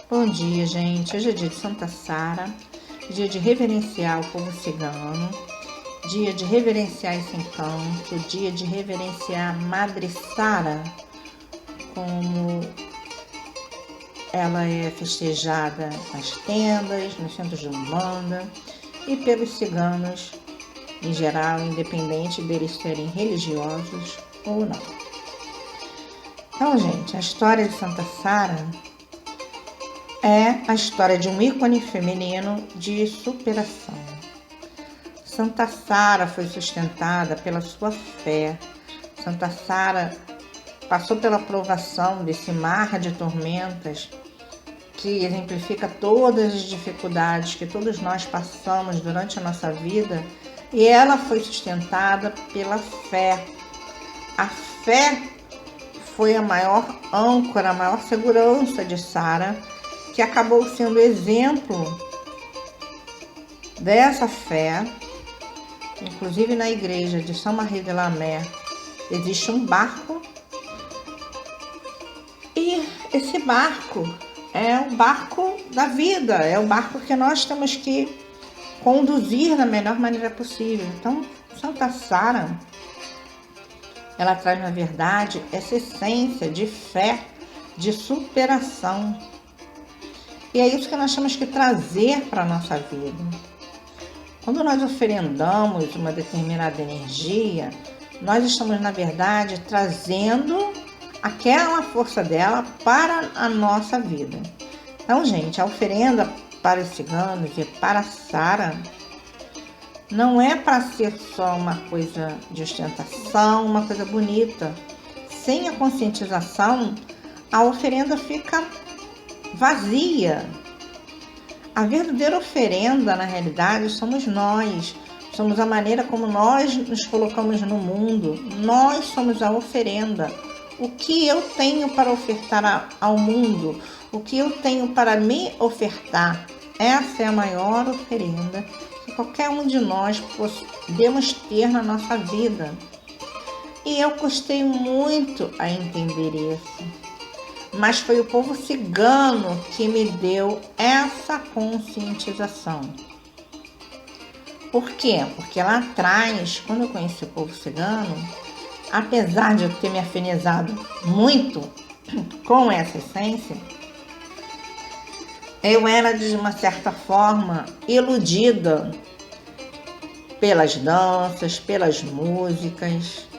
Bom dia, gente. Hoje é dia de Santa Sara, dia de reverenciar o povo cigano, dia de reverenciar esse encanto, dia de reverenciar Madre Sara, como ela é festejada nas tendas, nos centros de Umbanda e pelos ciganos em geral, independente deles serem religiosos ou não. Então, gente, a história de Santa Sara é a história de um ícone feminino de superação. Santa Sara foi sustentada pela sua fé. Santa Sara passou pela provação desse mar de tormentas que exemplifica todas as dificuldades que todos nós passamos durante a nossa vida, e ela foi sustentada pela fé. A fé foi a maior âncora, a maior segurança de Sara, que acabou sendo exemplo dessa fé. Inclusive na igreja de São Maria de la Mer existe um barco, e esse barco é o barco da vida, é o barco que nós temos que conduzir da melhor maneira possível. Então, Santa Sara, ela traz, na verdade, essa essência de fé, de superação. E é isso que nós temos que trazer para a nossa vida. Quando nós oferendamos uma determinada energia, nós estamos, na verdade, trazendo aquela força dela para a nossa vida. Então, gente, a oferenda para os ciganos e para Sara não é para ser só uma coisa de ostentação, uma coisa bonita. Sem a conscientização, a oferenda fica vazia. A verdadeira oferenda, na realidade, somos nós. Somos a maneira como nós nos colocamos no mundo. Nós somos a oferenda. O que eu tenho para ofertar ao mundo? O que eu tenho para me ofertar? Essa é a maior oferenda que qualquer um de nós podemos ter na nossa vida. E eu custei muito a entender isso. Mas foi o povo cigano que me deu essa conscientização. Por quê? Porque lá atrás, quando eu conheci o povo cigano, apesar de eu ter me afinizado muito com essa essência, eu era, de uma certa forma, iludida pelas danças, pelas músicas.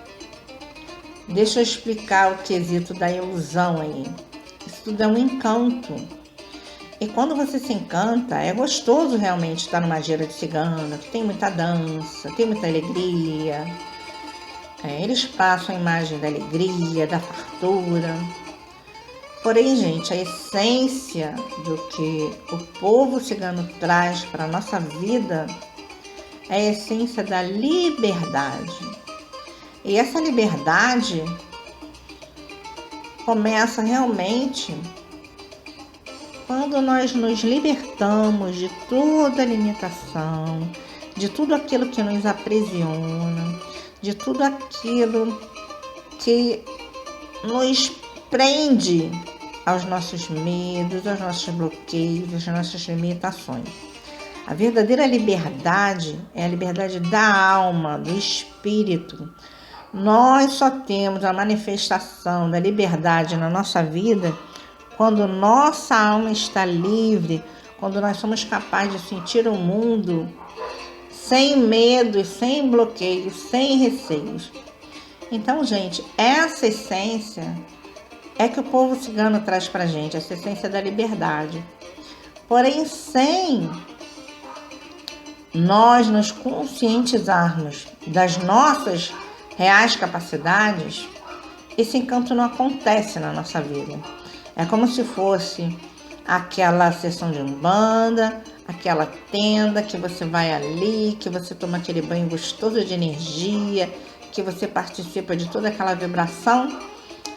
Deixa eu explicar o quesito da ilusão aí. Isso tudo é um encanto. E quando você se encanta, é gostoso realmente estar numa gira de cigana, que tem muita dança, tem muita alegria. Eles passam a imagem da alegria, da fartura. Porém, gente, a essência do que o povo cigano traz para a nossa vida é a essência da liberdade. E essa liberdade começa realmente quando nós nos libertamos de toda limitação, de tudo aquilo que nos aprisiona, de tudo aquilo que nos prende aos nossos medos, aos nossos bloqueios, às nossas limitações. A verdadeira liberdade é a liberdade da alma, do espírito. Nós só temos a manifestação da liberdade na nossa vida quando nossa alma está livre, quando nós somos capazes de sentir o mundo sem medos, sem bloqueios, sem receios. Então, gente, essa essência é que o povo cigano traz pra gente, essa essência da liberdade. Porém, sem nós nos conscientizarmos das nossas reais capacidades, esse encanto não acontece na nossa vida. É como se fosse aquela sessão de umbanda, aquela tenda que você vai ali, que você toma aquele banho gostoso de energia, que você participa de toda aquela vibração,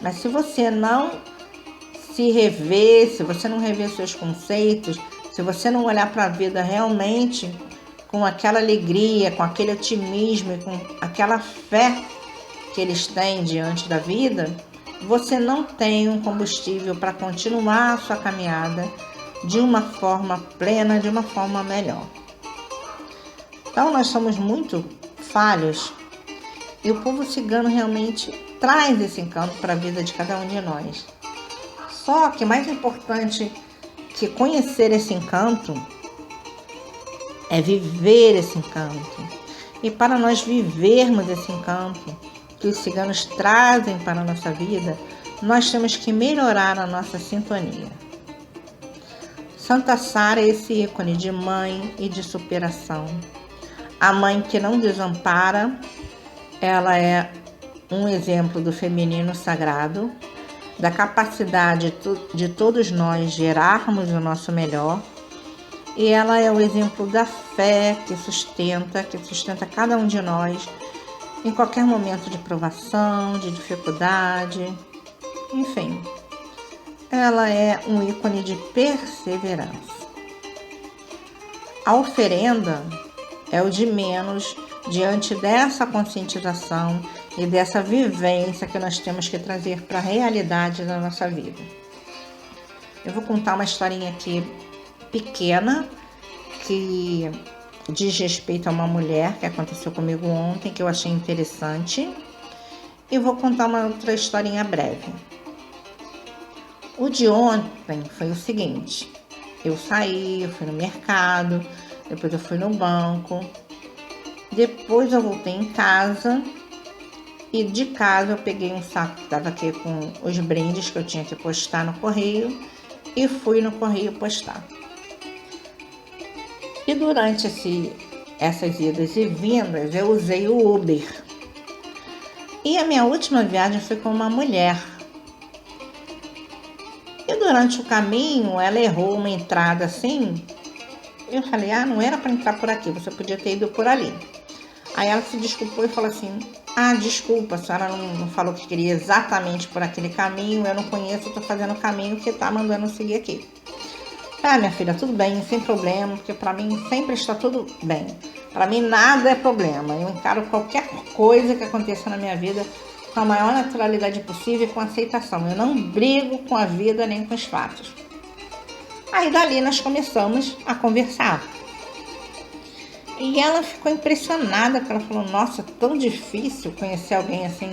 mas se você não se rever, se você não rever seus conceitos, se você não olhar para a vida realmente com aquela alegria, com aquele otimismo e com aquela fé que eles têm diante da vida, você não tem um combustível para continuar a sua caminhada, de uma forma plena, de uma forma melhor. Então nós somos muito falhos e o povo cigano realmente traz esse encanto para a vida de cada um de nós. Só que mais importante que conhecer esse encanto é viver esse encanto. E para nós vivermos esse encanto que os ciganos trazem para a nossa vida, nós temos que melhorar a nossa sintonia. Santa Sara é esse ícone de mãe e de superação. A mãe que não desampara, ela é um exemplo do feminino sagrado, da capacidade de todos nós gerarmos o nosso melhor. E ela é o exemplo da fé que sustenta cada um de nós em qualquer momento de provação, de dificuldade, enfim. Ela é um ícone de perseverança. A oferenda é o de menos diante dessa conscientização e dessa vivência que nós temos que trazer para a realidade da nossa vida. Eu vou contar uma historinha aqui pequena que diz respeito a uma mulher que aconteceu comigo ontem, que eu achei interessante, e vou contar uma outra historinha breve. O de ontem foi o seguinte: eu saí, eu fui no mercado, depois eu fui no banco, depois eu voltei em casa e de casa eu peguei um saco que estava aqui com os brindes que eu tinha que postar no correio e fui no correio postar. E durante essas idas e vindas eu usei o Uber. E a minha última viagem foi com uma mulher. E durante o caminho ela errou uma entrada assim. Eu falei, não era para entrar por aqui, você podia ter ido por ali. Aí ela se desculpou e falou assim, desculpa, a senhora não falou que queria exatamente por aquele caminho, eu não conheço, eu tô fazendo o caminho que tá mandando seguir aqui. Minha filha, tudo bem, sem problema, porque para mim sempre está tudo bem. Para mim nada é problema. Eu encaro qualquer coisa que aconteça na minha vida com a maior naturalidade possível e com aceitação. Eu não brigo com a vida nem com os fatos. Aí dali nós começamos a conversar. E ela ficou impressionada, porque ela falou, nossa, tão difícil conhecer alguém assim,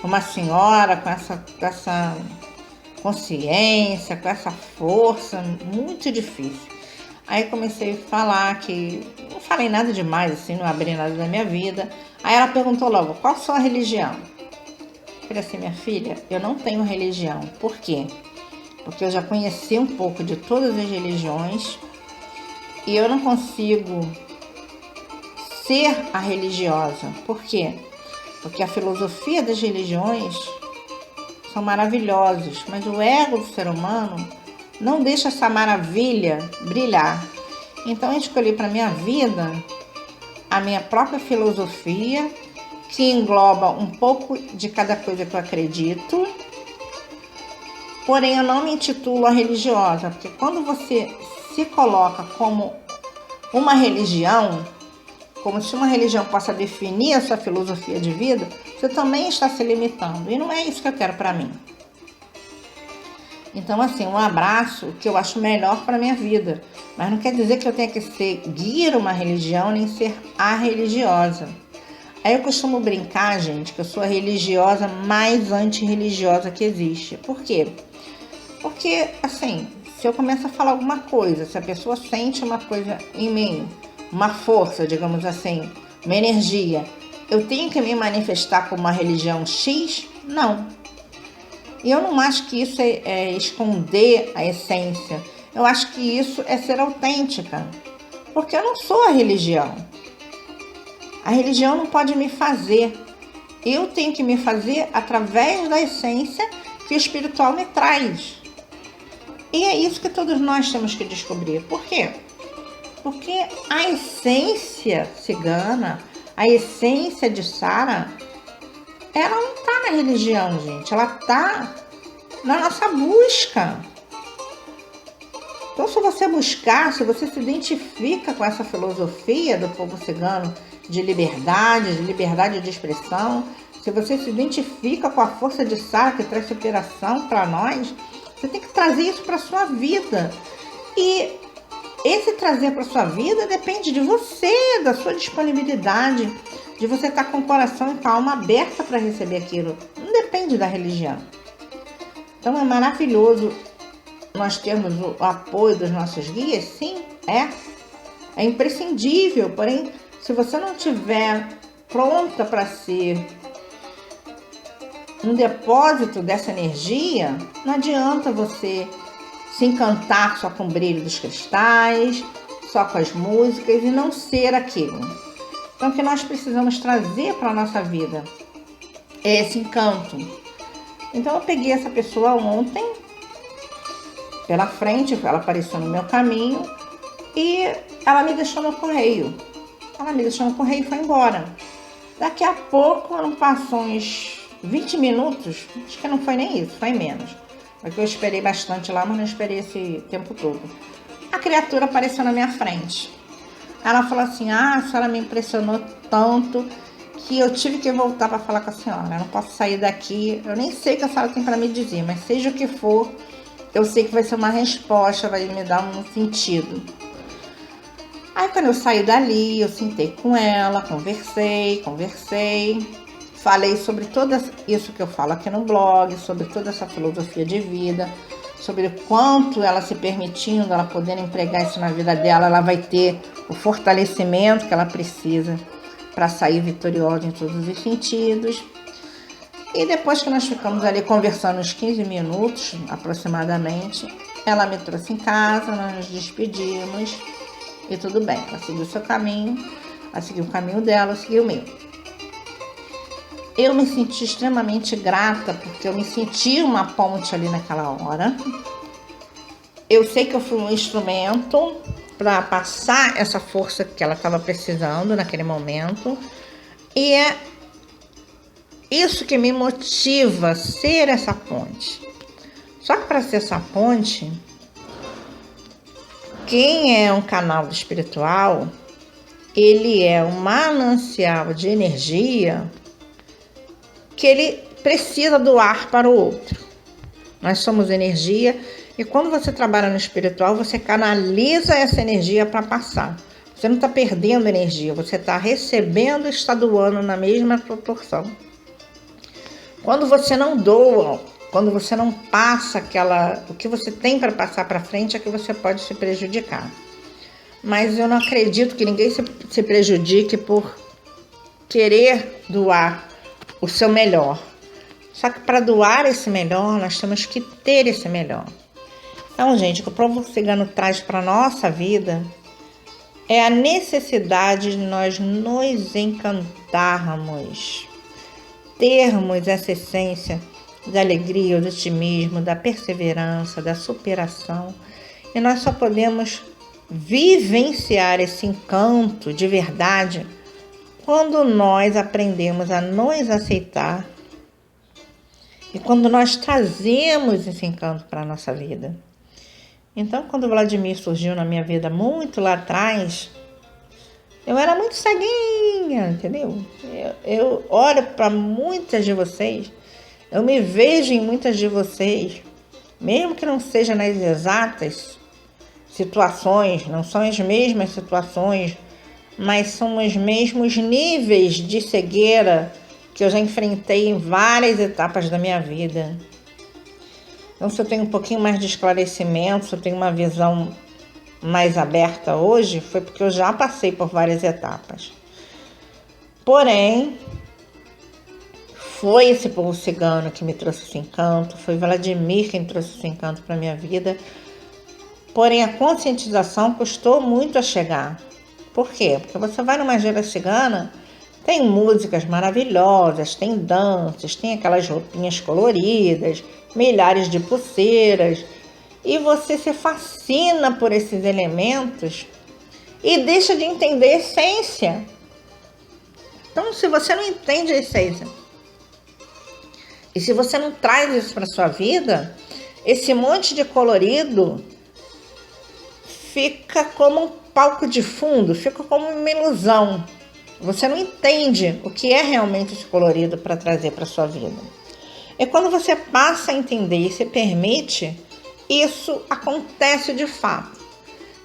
uma senhora com essa consciência, com essa força, muito difícil. Aí comecei a falar que não falei nada demais, assim, não abri nada da minha vida. Aí ela perguntou logo, qual a sua religião? Eu falei assim, minha filha, eu não tenho religião. Por quê? Porque eu já conheci um pouco de todas as religiões e eu não consigo ser a religiosa. Por quê? Porque a filosofia das religiões são maravilhosos, mas o ego do ser humano não deixa essa maravilha brilhar. Então eu escolhi para minha vida a minha própria filosofia, que engloba um pouco de cada coisa que eu acredito, porém eu não me intitulo a religiosa, porque quando você se coloca como uma religião, como se uma religião possa definir a sua filosofia de vida, você também está se limitando. E não é isso que eu quero para mim. Então, assim, um abraço que eu acho melhor para a minha vida. Mas não quer dizer que eu tenha que seguir uma religião, nem ser a religiosa. Aí eu costumo brincar, gente, que eu sou a religiosa mais antirreligiosa que existe. Por quê? Porque, assim, se eu começo a falar alguma coisa, se a pessoa sente uma coisa em mim, uma força, digamos assim, uma energia, eu tenho que me manifestar como uma religião X? Não. E eu não acho que isso é esconder a essência. Eu acho que isso é ser autêntica. Porque eu não sou a religião. A religião não pode me fazer. Eu tenho que me fazer através da essência que o espiritual me traz. E é isso que todos nós temos que descobrir. Por quê? Porque a essência cigana, a essência de Sara, ela não está na religião, gente. Ela está na nossa busca. Então, se você buscar, se você se identifica com essa filosofia do povo cigano de liberdade de expressão, se você se identifica com a força de Sara que traz superação para nós, você tem que trazer isso para a sua vida. E esse trazer para sua vida depende de você, da sua disponibilidade, de você estar com o coração e com a alma aberta para receber aquilo. Não depende da religião. Então é maravilhoso nós termos o apoio dos nossos guias, sim, é imprescindível. Porém, se você não estiver pronta para ser um depósito dessa energia, não adianta você se encantar só com o brilho dos cristais, só com as músicas e não ser aquilo. Então, o que nós precisamos trazer para a nossa vida é esse encanto. Então, eu peguei essa pessoa ontem, pela frente, ela apareceu no meu caminho e ela me deixou no correio. Ela me deixou no correio e foi embora. Daqui a pouco, não passou uns 20 minutos, acho que não foi nem isso, foi menos. Porque eu esperei bastante lá, mas não esperei esse tempo todo. A criatura apareceu na minha frente. Ela falou assim, a senhora me impressionou tanto que eu tive que voltar para falar com a senhora. Eu não posso sair daqui, eu nem sei o que a senhora tem para me dizer, mas seja o que for, eu sei que vai ser uma resposta, vai me dar um sentido. Aí quando eu saí dali, eu sentei com ela, conversei, falei sobre tudo isso que eu falo aqui no blog, sobre toda essa filosofia de vida, sobre o quanto ela se permitindo, ela podendo empregar isso na vida dela, ela vai ter o fortalecimento que ela precisa para sair vitoriosa em todos os sentidos. E depois que nós ficamos ali conversando uns 15 minutos aproximadamente, ela me trouxe em casa, nós nos despedimos e tudo bem. Ela seguiu o seu caminho, ela seguiu o caminho dela, eu segui o meu. Eu me senti extremamente grata porque eu me senti uma ponte ali naquela hora. Eu sei que eu fui um instrumento para passar essa força que ela estava precisando naquele momento. E é isso que me motiva a ser essa ponte. Só que para ser essa ponte, quem é um canal espiritual, ele é um manancial de energia que ele precisa doar para o outro. Nós somos energia e quando você trabalha no espiritual, você canaliza essa energia para passar. Você não está perdendo energia, você está recebendo e está doando na mesma proporção. Quando você não doa, quando você não passa o que você tem para passar para frente, é que você pode se prejudicar. Mas eu não acredito que ninguém se prejudique por querer doar o seu melhor. Só que para doar esse melhor, nós temos que ter esse melhor. Então, gente, o que o povo cigano traz para a nossa vida é a necessidade de nós nos encantarmos, termos essa essência da alegria, do otimismo, da perseverança, da superação. E nós só podemos vivenciar esse encanto de verdade quando nós aprendemos a nos aceitar e quando nós trazemos esse encanto para a nossa vida. Então, quando o Vladimir surgiu na minha vida muito lá atrás, eu era muito ceguinha, entendeu? Eu olho para muitas de vocês, eu me vejo em muitas de vocês, mesmo que não seja nas exatas situações, não são as mesmas situações, mas são os mesmos níveis de cegueira que eu já enfrentei em várias etapas da minha vida. Então, se eu tenho um pouquinho mais de esclarecimento, se eu tenho uma visão mais aberta hoje, foi porque eu já passei por várias etapas. Porém, foi esse povo cigano que me trouxe esse encanto, foi Vladimir quem trouxe esse encanto para a minha vida. Porém, a conscientização custou muito a chegar. Por quê? Porque você vai numa gira cigana, tem músicas maravilhosas, tem danças, tem aquelas roupinhas coloridas, milhares de pulseiras, e você se fascina por esses elementos e deixa de entender a essência. Então, se você não entende a essência, e se você não traz isso para sua vida, esse monte de colorido fica como um palco de fundo, fica como uma ilusão. Você não entende o que é realmente esse colorido para trazer para sua vida. E quando você passa a entender e se permite, isso acontece de fato.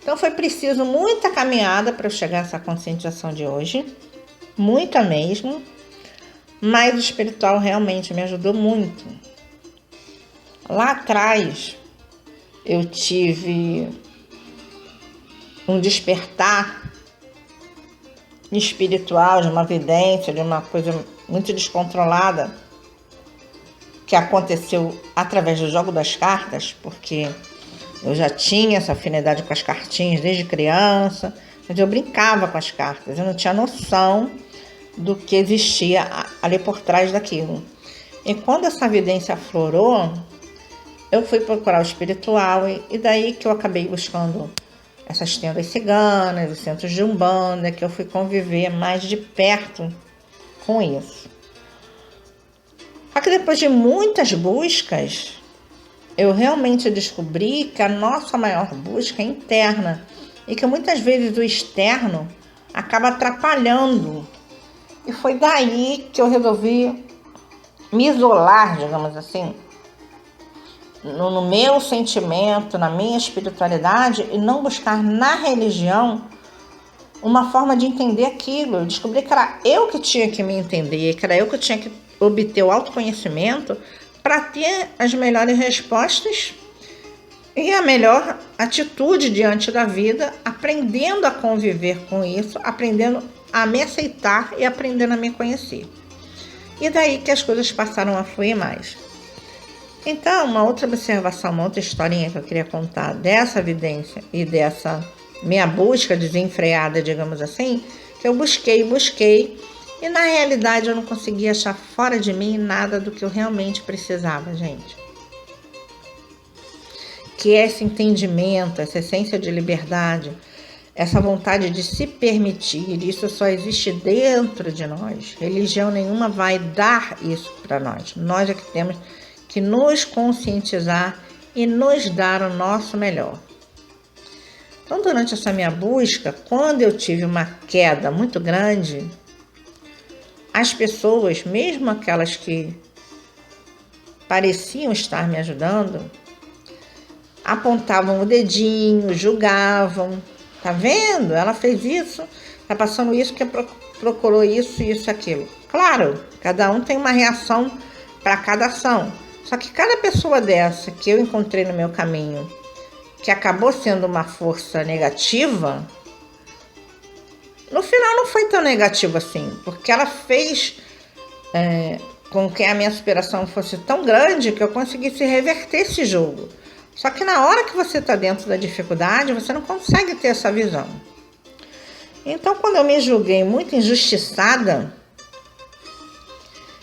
Então foi preciso muita caminhada para eu chegar a essa conscientização de hoje, muita mesmo, mas o espiritual realmente me ajudou muito. Lá atrás eu tive um despertar espiritual, de uma vidência, de uma coisa muito descontrolada que aconteceu através do jogo das cartas, porque eu já tinha essa afinidade com as cartinhas desde criança, mas eu brincava com as cartas, eu não tinha noção do que existia ali por trás daquilo. E quando essa vidência aflorou, eu fui procurar o espiritual e daí que eu acabei buscando essas tendas ciganas, os centros de umbanda, que eu fui conviver mais de perto com isso. Só que depois de muitas buscas, eu realmente descobri que a nossa maior busca é interna e que muitas vezes o externo acaba atrapalhando. E foi daí que eu resolvi me isolar, digamos assim, no meu sentimento, na minha espiritualidade, e não buscar na religião uma forma de entender aquilo. Eu descobri que era eu que tinha que me entender, que era eu que tinha que obter o autoconhecimento para ter as melhores respostas e a melhor atitude diante da vida, aprendendo a conviver com isso, aprendendo a me aceitar e aprendendo a me conhecer. E daí que as coisas passaram a fluir mais. Então, uma outra observação, uma outra historinha que eu queria contar dessa evidência e dessa minha busca desenfreada, digamos assim, que eu busquei e na realidade eu não conseguia achar fora de mim nada do que eu realmente precisava, gente. Que é esse entendimento, essa essência de liberdade, essa vontade de se permitir, isso só existe dentro de nós. Religião nenhuma vai dar isso para nós. Nós é que temos que nos conscientizar e nos dar o nosso melhor. Então, durante essa minha busca, quando eu tive uma queda muito grande, as pessoas, mesmo aquelas que pareciam estar me ajudando, apontavam o dedinho, julgavam. Tá vendo? Ela fez isso, tá passando isso porque procurou isso, isso, aquilo. Claro, cada um tem uma reação para cada ação. Só que cada pessoa dessa que eu encontrei no meu caminho, que acabou sendo uma força negativa, no final não foi tão negativo assim, porque ela fez com que a minha superação fosse tão grande que eu conseguisse reverter esse jogo. Só que na hora que você está dentro da dificuldade, você não consegue ter essa visão. Então, quando eu me julguei muito injustiçada,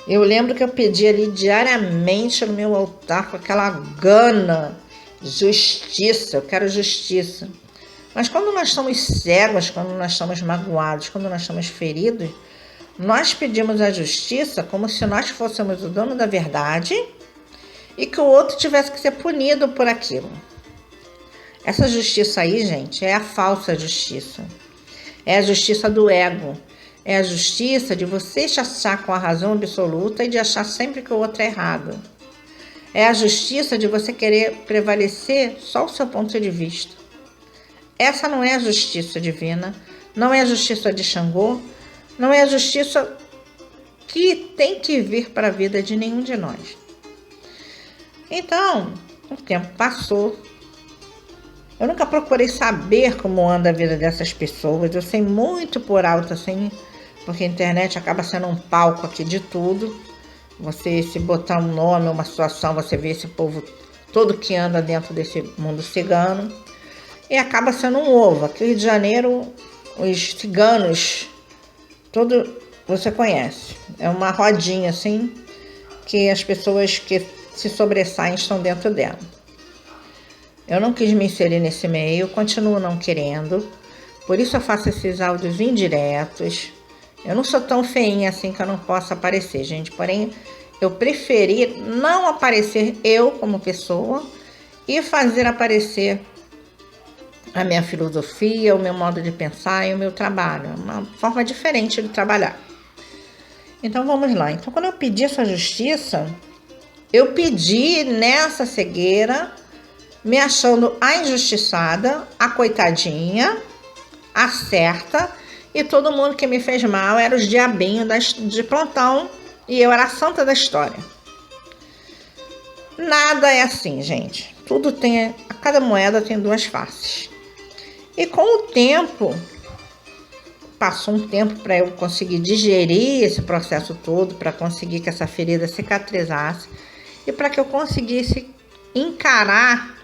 eu lembro que eu pedi ali diariamente no meu altar com aquela gana, justiça, eu quero justiça. Mas quando nós estamos cegos, quando nós estamos magoados, quando nós estamos feridos, nós pedimos a justiça como se nós fôssemos o dono da verdade e que o outro tivesse que ser punido por aquilo. Essa justiça aí, gente, é a falsa justiça. É a justiça do ego. É a justiça de você se achar com a razão absoluta e de achar sempre que o outro é errado. É a justiça de você querer prevalecer só o seu ponto de vista. Essa não é a justiça divina, não é a justiça de Xangô, não é a justiça que tem que vir para a vida de nenhum de nós. Então, o tempo passou. Eu nunca procurei saber como anda a vida dessas pessoas. Eu sei muito por alto, assim, porque a internet acaba sendo um palco aqui de tudo. Você, se botar um nome, uma situação, você vê esse povo todo que anda dentro desse mundo cigano. E acaba sendo um ovo. Aqui no Rio de Janeiro, os ciganos, todo você conhece. É uma rodinha, assim, que as pessoas que se sobressaem estão dentro dela. Eu não quis me inserir nesse meio, continuo não querendo. Por isso eu faço esses áudios indiretos. Eu não sou tão feinha assim que eu não possa aparecer, gente. Porém, eu preferi não aparecer eu como pessoa e fazer aparecer a minha filosofia, o meu modo de pensar e o meu trabalho. É uma forma diferente de trabalhar. Então vamos lá. Então, quando eu pedi essa justiça, eu pedi nessa cegueira me achando a injustiçada, a coitadinha, a certa, e todo mundo que me fez mal era os diabinhos de plantão e eu era a santa da história. Nada é assim, gente. Tudo tem, cada moeda tem duas faces. E com o tempo, passou um tempo para eu conseguir digerir esse processo todo, para conseguir que essa ferida cicatrizasse e para que eu conseguisse encarar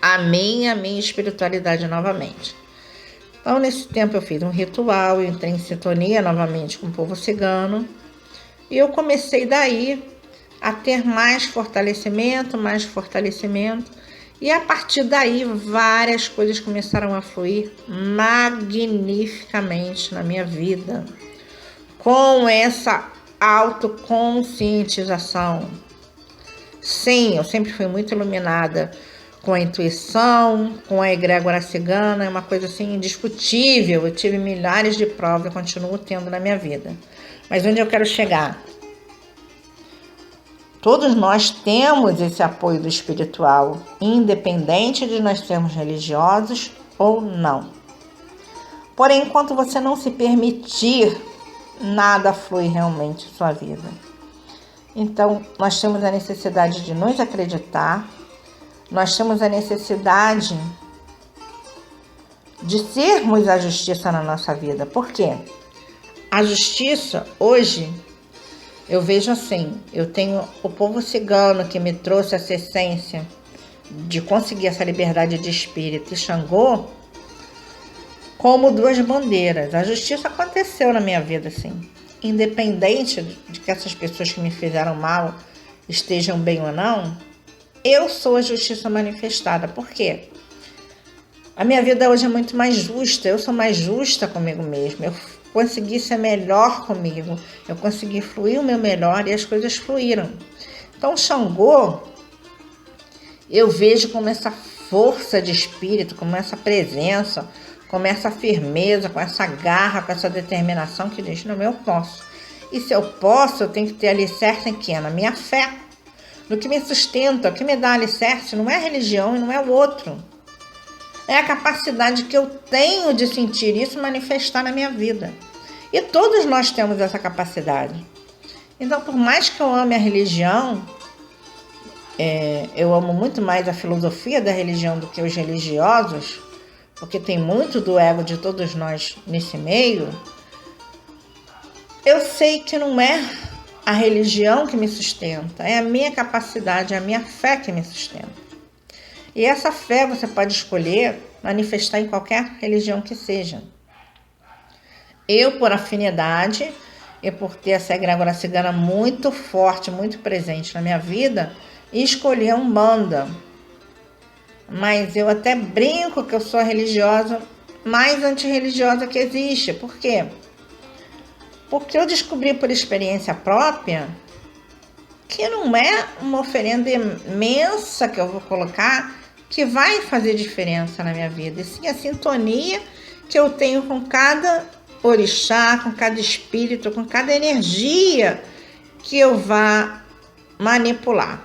a minha espiritualidade novamente. Então, nesse tempo eu fiz um ritual, eu entrei em sintonia novamente com o povo cigano e eu comecei daí a ter mais fortalecimento, e a partir daí várias coisas começaram a fluir magnificamente na minha vida, com essa autoconscientização. Sim, eu sempre fui muito iluminada com a intuição, com a egrégora cigana, é uma coisa assim indiscutível. Eu tive milhares de provas e continuo tendo na minha vida. Mas onde eu quero chegar? Todos nós temos esse apoio do espiritual, independente de nós sermos religiosos ou não. Porém, enquanto você não se permitir, nada flui realmente em sua vida. Então, nós temos a necessidade de nos acreditar, nós temos a necessidade de sermos a justiça na nossa vida. Por quê? A justiça, hoje, eu vejo assim, eu tenho o povo cigano que me trouxe essa essência de conseguir essa liberdade de espírito e Xangô como duas bandeiras. A justiça aconteceu na minha vida, assim. Independente de que essas pessoas que me fizeram mal estejam bem ou não, eu sou a justiça manifestada. Por quê? A minha vida hoje é muito mais justa, eu sou mais justa comigo mesma, eu consegui ser melhor comigo, eu consegui fluir o meu melhor e as coisas fluíram. Então, Xangô, eu vejo como essa força de espírito, como essa presença, como essa firmeza, com essa garra, com essa determinação que diz, não, eu posso. E se eu posso, eu tenho que ter alicerce em quê? Na minha fé, no que me sustenta, o que me dá alicerce não é a religião e não é o outro. É a capacidade que eu tenho de sentir isso manifestar na minha vida. E todos nós temos essa capacidade. Então, por mais que eu ame a religião, eu amo muito mais a filosofia da religião do que os religiosos, porque tem muito do ego de todos nós nesse meio, eu sei que não é a religião que me sustenta, é a minha capacidade, é a minha fé que me sustenta. E essa fé você pode escolher manifestar em qualquer religião que seja. Eu, por afinidade e por ter essa egrégora cigana muito forte, muito presente na minha vida, escolhi a Umbanda. Mas eu até brinco que eu sou a religiosa mais antirreligiosa que existe. Por quê? Porque eu descobri por experiência própria que não é uma oferenda imensa que eu vou colocar que vai fazer diferença na minha vida, e sim a sintonia que eu tenho com cada orixá, com cada espírito, com cada energia que eu vá manipular.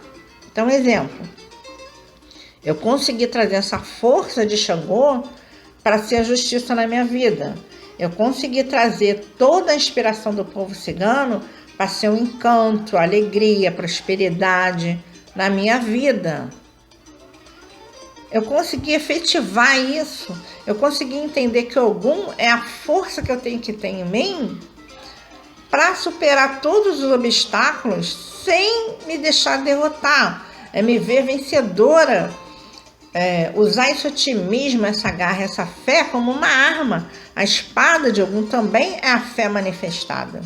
Então, exemplo, eu consegui trazer essa força de Xangô para ser a justiça na minha vida. Eu consegui trazer toda a inspiração do povo cigano para ser um encanto, alegria, prosperidade na minha vida. Eu consegui efetivar isso. Eu consegui entender que Ogum é a força que eu tenho que ter em mim para superar todos os obstáculos sem me deixar derrotar. É me ver vencedora. Usar esse otimismo, essa garra, essa fé como uma arma. A espada de Ogum também é a fé manifestada.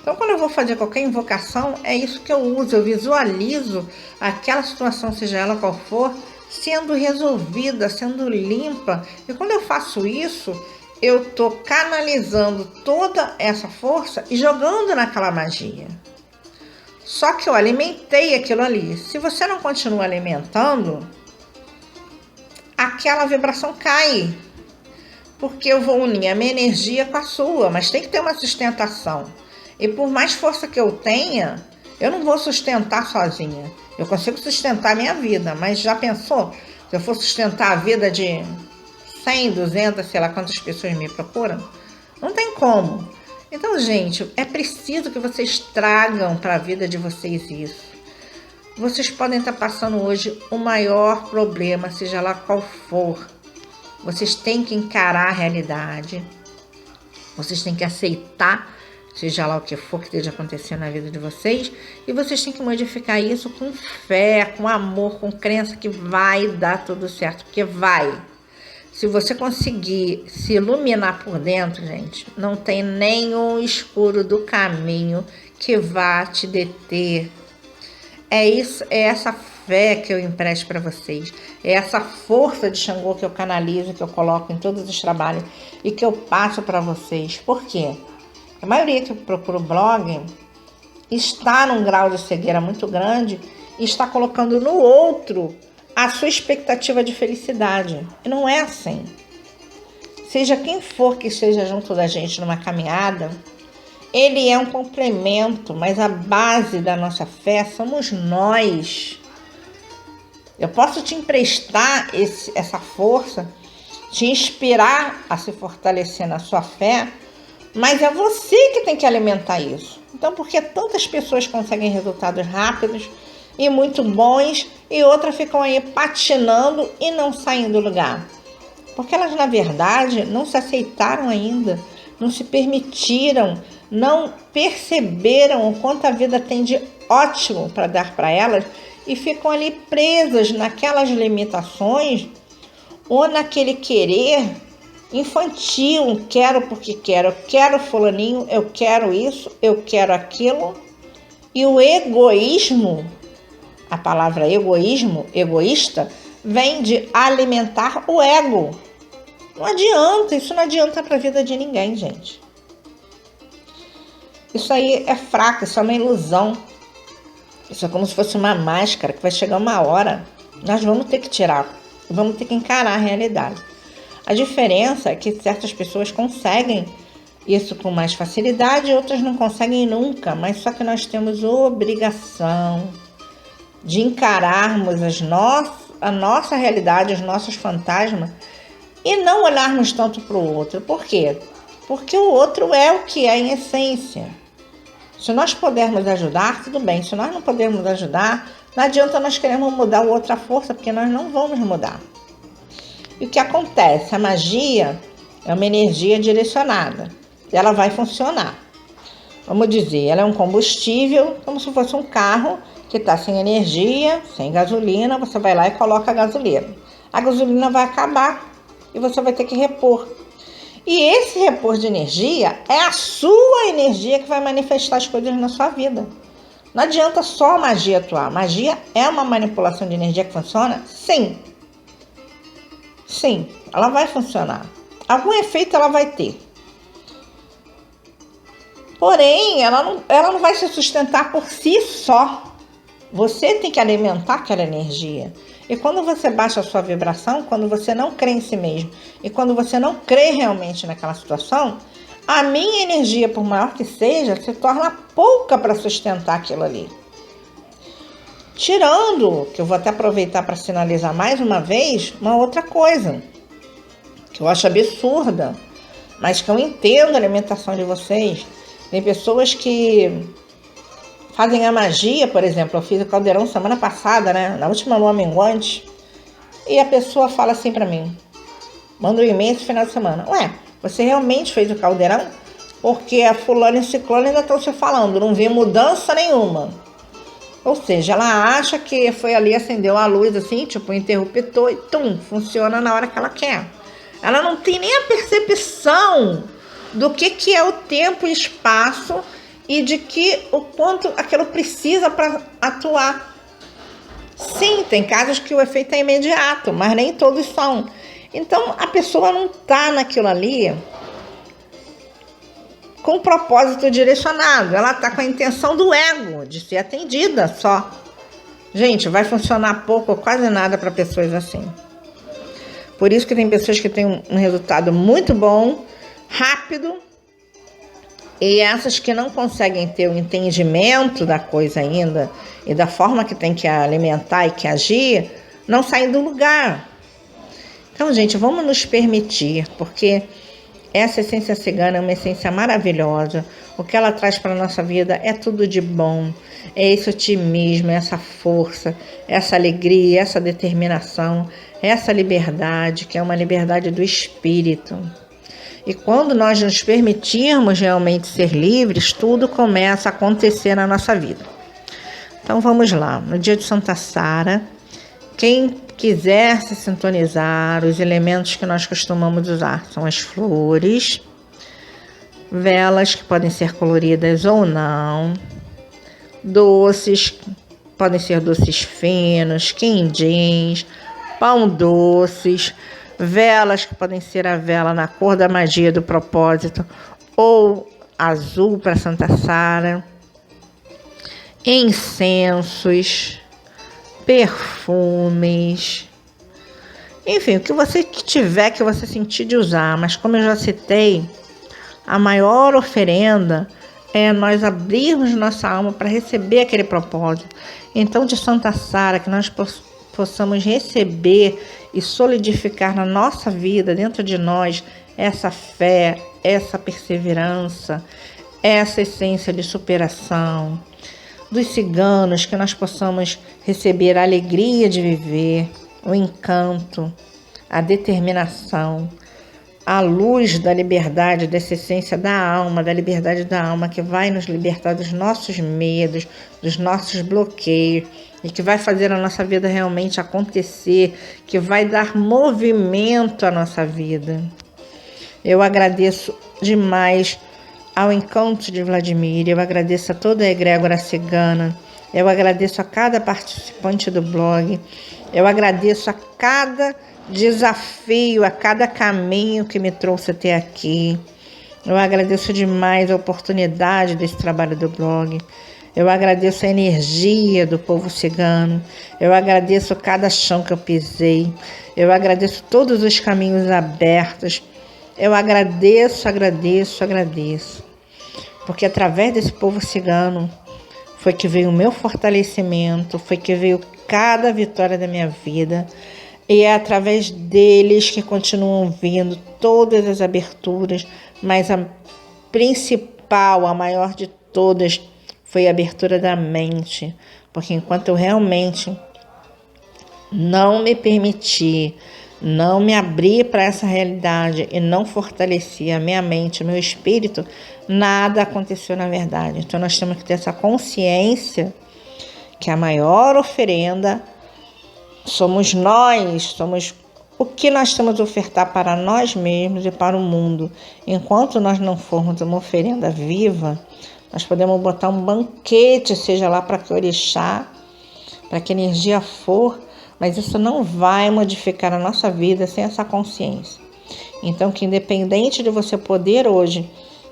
Então, quando eu vou fazer qualquer invocação, é isso que eu uso. Eu visualizo aquela situação, seja ela qual for, sendo resolvida, sendo limpa. E quando eu faço isso, eu estou canalizando toda essa força e jogando naquela magia. Só que eu alimentei aquilo ali. Se você não continua alimentando, aquela vibração cai. Porque eu vou unir a minha energia com a sua, mas tem que ter uma sustentação. E por mais força que eu tenha, Eu não vou sustentar sozinha. Eu consigo sustentar a minha vida, mas já pensou? Se eu for sustentar a vida de 100, 200, sei lá quantas pessoas me procuram? Não tem como. Então, gente, é preciso que vocês tragam para a vida de vocês isso. Vocês podem estar passando hoje o maior problema, seja lá qual for. Vocês têm que encarar a realidade. Vocês têm que aceitar, seja lá o que for que esteja acontecendo na vida de vocês. E vocês têm que modificar isso com fé, com amor, com crença que vai dar tudo certo. Porque vai. Se você conseguir se iluminar por dentro, gente, não tem nenhum escuro do caminho que vá te deter. É isso, é essa fé que eu empresto para vocês. É essa força de Xangô que eu canalizo, que eu coloco em todos os trabalhos e que eu passo para vocês. Por quê? A maioria que procura o blog está num grau de cegueira muito grande e está colocando no outro a sua expectativa de felicidade. E não é assim. Seja quem for que esteja junto da gente numa caminhada, ele é um complemento, mas a base da nossa fé somos nós. Eu posso te emprestar essa força, te inspirar a se fortalecer na sua fé, mas é você que tem que alimentar isso. Então, por que tantas pessoas conseguem resultados rápidos e muito bons e outras ficam aí patinando e não saem do lugar? Porque elas, na verdade, não se aceitaram ainda, não se permitiram, não perceberam o quanto a vida tem de ótimo para dar para elas e ficam ali presas naquelas limitações ou naquele querer infantil, quero porque quero, eu quero fulaninho, eu quero isso, eu quero aquilo. E o egoísmo, a palavra egoísmo, egoísta, vem de alimentar o ego. Não adianta, isso não adianta para a vida de ninguém, gente. Isso aí é fraco, isso é uma ilusão. Isso é como se fosse uma máscara que vai chegar uma hora. Nós vamos ter que tirar, vamos ter que encarar a realidade. A diferença é que certas pessoas conseguem isso com mais facilidade e outras não conseguem nunca. Mas só que nós temos obrigação de encararmos a nossa realidade, os nossos fantasmas e não olharmos tanto para o outro. Por quê? Porque o outro é o que é em essência. Se nós pudermos ajudar, tudo bem. Se nós não pudermos ajudar, não adianta nós queremos mudar o outro à força, porque nós não vamos mudar. E o que acontece? A magia é uma energia direcionada. Ela vai funcionar. Vamos dizer, ela é um combustível, como se fosse um carro que está sem energia, sem gasolina. Você vai lá e coloca a gasolina. A gasolina vai acabar e você vai ter que repor. E esse repor de energia é a sua energia que vai manifestar as coisas na sua vida. Não adianta só a magia atuar. Magia é uma manipulação de energia que funciona? Sim. Sim, ela vai funcionar. Algum efeito ela vai ter. Porém, ela não vai se sustentar por si só. Você tem que alimentar aquela energia. E quando você baixa a sua vibração, quando você não crê em si mesmo, e quando você não crê realmente naquela situação, a minha energia, por maior que seja, se torna pouca para sustentar aquilo ali. Tirando, que eu vou até aproveitar para sinalizar mais uma vez, uma outra coisa, que eu acho absurda, mas que eu entendo a alimentação de vocês. Tem pessoas que fazem a magia, por exemplo, eu fiz o caldeirão semana passada, né, na última lua minguante, e a pessoa fala assim pra mim, manda um e-mail esse final de semana, ué, você realmente fez o caldeirão? Porque a fulana e ciclana ainda estão se falando, não vê mudança nenhuma. Ou seja, ela acha que foi ali, acendeu a luz assim, tipo um interruptor e tum, funciona na hora que ela quer. Ela não tem nem a percepção do que é o tempo e espaço e de que o quanto aquilo precisa para atuar. Sim, tem casos que o efeito é imediato, mas nem todos são. Então, a pessoa não está naquilo ali com o propósito direcionado. Ela está com a intenção do ego, de ser atendida só. Gente, vai funcionar pouco ou quase nada para pessoas assim. Por isso que tem pessoas que têm um resultado muito bom, rápido, E essas que não conseguem ter o entendimento da coisa ainda e da forma que tem que alimentar e que agir, não saem do lugar. Então, gente, vamos nos permitir, porque essa essência cigana é uma essência maravilhosa. O que ela traz para a nossa vida é tudo de bom. É esse otimismo, essa força, essa alegria, essa determinação, essa liberdade, que é uma liberdade do espírito. E quando nós nos permitirmos realmente ser livres, tudo começa a acontecer na nossa vida. Então vamos lá, no dia de Santa Sara, quem quiser se sintonizar, os elementos que nós costumamos usar são as flores, velas que podem ser coloridas ou não, doces, podem ser doces finos, quindins, pão doces, velas que podem ser a vela na cor da magia do propósito ou azul para Santa Sara, incensos, perfumes, enfim, o que você tiver, que você sentir de usar. Mas como eu já citei, a maior oferenda é nós abrirmos nossa alma para receber aquele propósito. Então, de Santa Sara, que nós possamos receber e solidificar na nossa vida, dentro de nós, essa fé, essa perseverança, essa essência de superação. Dos ciganos, que nós possamos receber a alegria de viver, o encanto, a determinação, a luz da liberdade, dessa essência da alma, da liberdade da alma, que vai nos libertar dos nossos medos, dos nossos bloqueios, e que vai fazer a nossa vida realmente acontecer, que vai dar movimento à nossa vida. Eu agradeço demais ao Encanto de Vladimir, eu agradeço a toda a egrégora cigana, eu agradeço a cada participante do blog, eu agradeço a cada desafio, a cada caminho que me trouxe até aqui. Eu agradeço demais a oportunidade desse trabalho do blog. Eu agradeço a energia do povo cigano. Eu agradeço cada chão que eu pisei. Eu agradeço todos os caminhos abertos. Eu agradeço. Porque através desse povo cigano foi que veio o meu fortalecimento, foi que veio cada vitória da minha vida. E é através deles que continuam vindo todas as aberturas, mas a principal, a maior de todas, foi a abertura da mente. Porque enquanto eu realmente não me permiti, não me abri para essa realidade e não fortaleci a minha mente, o meu espírito, nada aconteceu na verdade. Então nós temos que ter essa consciência que a maior oferenda somos nós, somos o que nós temos a ofertar para nós mesmos e para o mundo. Enquanto nós não formos uma oferenda viva, nós podemos botar um banquete, seja lá para que orixá, para que energia for, mas isso não vai modificar a nossa vida sem essa consciência. Então, que independente de você poder hoje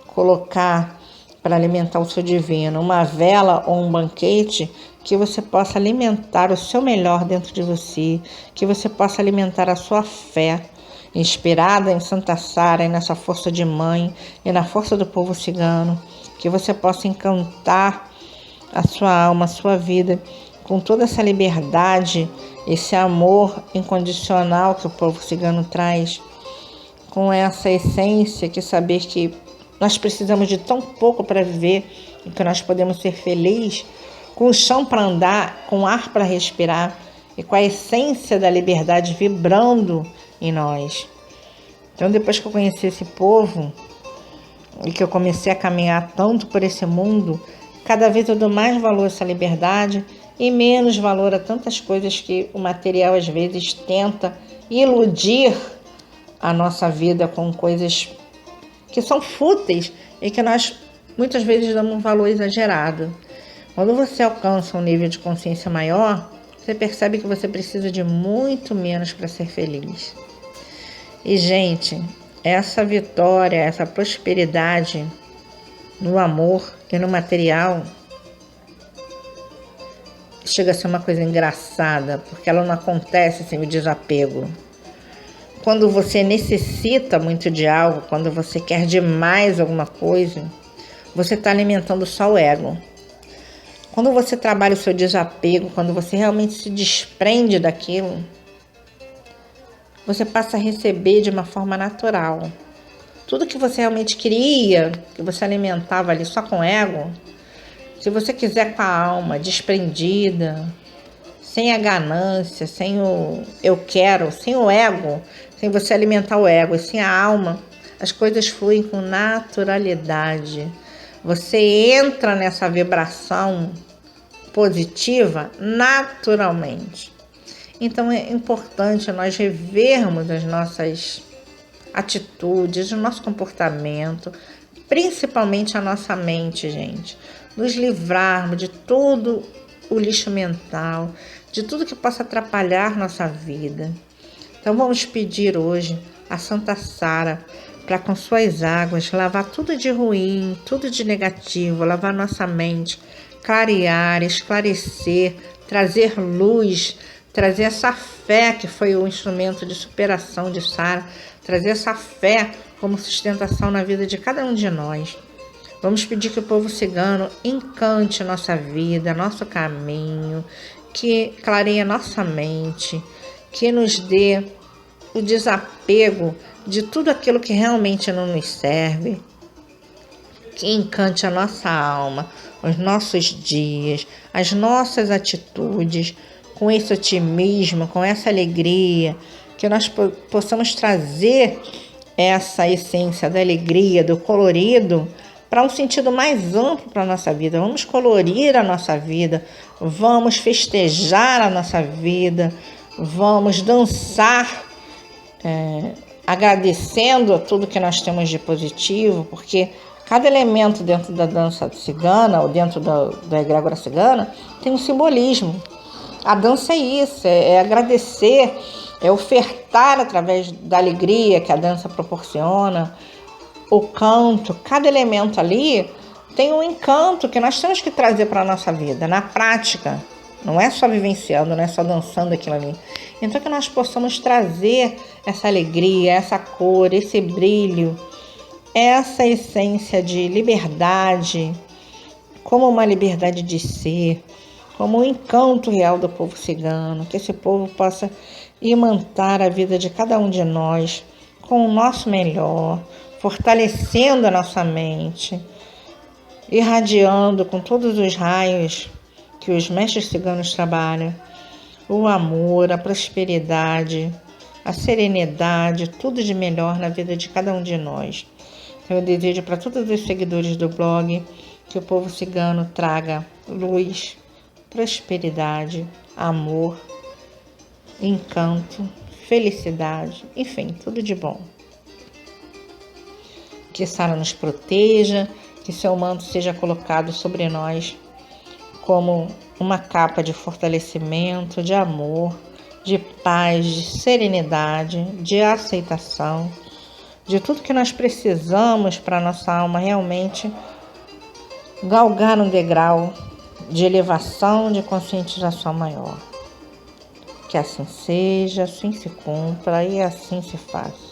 colocar para alimentar o seu divino uma vela ou um banquete, que você possa alimentar o seu melhor dentro de você, que você possa alimentar a sua fé, inspirada em Santa Sara e nessa força de mãe e na força do povo cigano, que você possa encantar a sua alma, a sua vida, com toda essa liberdade, esse amor incondicional que o povo cigano traz, com essa essência que saber que nós precisamos de tão pouco para viver e que nós podemos ser felizes, com o chão para andar, com ar para respirar e com a essência da liberdade vibrando em nós. Então, depois que eu conheci esse povo e que eu comecei a caminhar tanto por esse mundo, cada vez eu dou mais valor a essa liberdade e menos valor a tantas coisas que o material às vezes tenta iludir a nossa vida com coisas que são fúteis e que nós muitas vezes damos um valor exagerado. Quando você alcança um nível de consciência maior, você percebe que você precisa de muito menos para ser feliz. E, gente, essa vitória, essa prosperidade no amor e no material chega a ser uma coisa engraçada, porque ela não acontece sem o desapego. Quando você necessita muito de algo, quando você quer demais alguma coisa, você está alimentando só o ego. Quando você trabalha o seu desapego, quando você realmente se desprende daquilo, você passa a receber de uma forma natural. Tudo que você realmente queria, que você alimentava ali só com o ego, se você quiser com a alma desprendida, sem a ganância, sem o eu quero, sem o ego, sem você alimentar o ego e sem a alma, as coisas fluem com naturalidade. Você entra nessa vibração positiva naturalmente. Então é importante nós revermos as nossas atitudes, o nosso comportamento, principalmente a nossa mente, gente. Nos livrarmos de todo o lixo mental, de tudo que possa atrapalhar nossa vida. Então vamos pedir hoje a Santa Sara para com suas águas lavar tudo de ruim, tudo de negativo, lavar nossa mente, clarear, esclarecer, trazer luz, trazer essa fé que foi o instrumento de superação de Sara, trazer essa fé como sustentação na vida de cada um de nós. Vamos pedir que o povo cigano encante nossa vida, nosso caminho, que clareie nossa mente, que nos dê o desapego de tudo aquilo que realmente não nos serve, que encante a nossa alma, os nossos dias, as nossas atitudes, com esse otimismo, com essa alegria, que nós possamos trazer essa essência da alegria, do colorido, para um sentido mais amplo para a nossa vida. Vamos colorir a nossa vida, vamos festejar a nossa vida, vamos dançar, agradecendo a tudo que nós temos de positivo, porque cada elemento dentro da dança cigana, ou dentro da egrégora cigana, tem um simbolismo. A dança é isso, é agradecer, é ofertar através da alegria que a dança proporciona, o canto, cada elemento ali tem um encanto que nós temos que trazer para a nossa vida, na prática. Não é só vivenciando, não é só dançando aquilo ali. Então que nós possamos trazer essa alegria, essa cor, esse brilho, essa essência de liberdade, como uma liberdade de ser, como um encanto real do povo cigano, que esse povo possa imantar a vida de cada um de nós com o nosso melhor, fortalecendo a nossa mente, irradiando com todos os raios que os mestres ciganos trabalham, o amor, a prosperidade, a serenidade, tudo de melhor na vida de cada um de nós. Então eu desejo para todos os seguidores do blog que o povo cigano traga luz, prosperidade, amor, encanto, felicidade, enfim, tudo de bom. Que Sara nos proteja, que seu manto seja colocado sobre nós como uma capa de fortalecimento, de amor, de paz, de serenidade, de aceitação, de tudo que nós precisamos para a nossa alma realmente galgar um degrau de elevação, de conscientização maior. Que assim seja, assim se cumpra e assim se faça.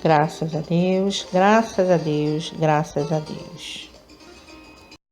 Graças a Deus, graças a Deus, graças a Deus.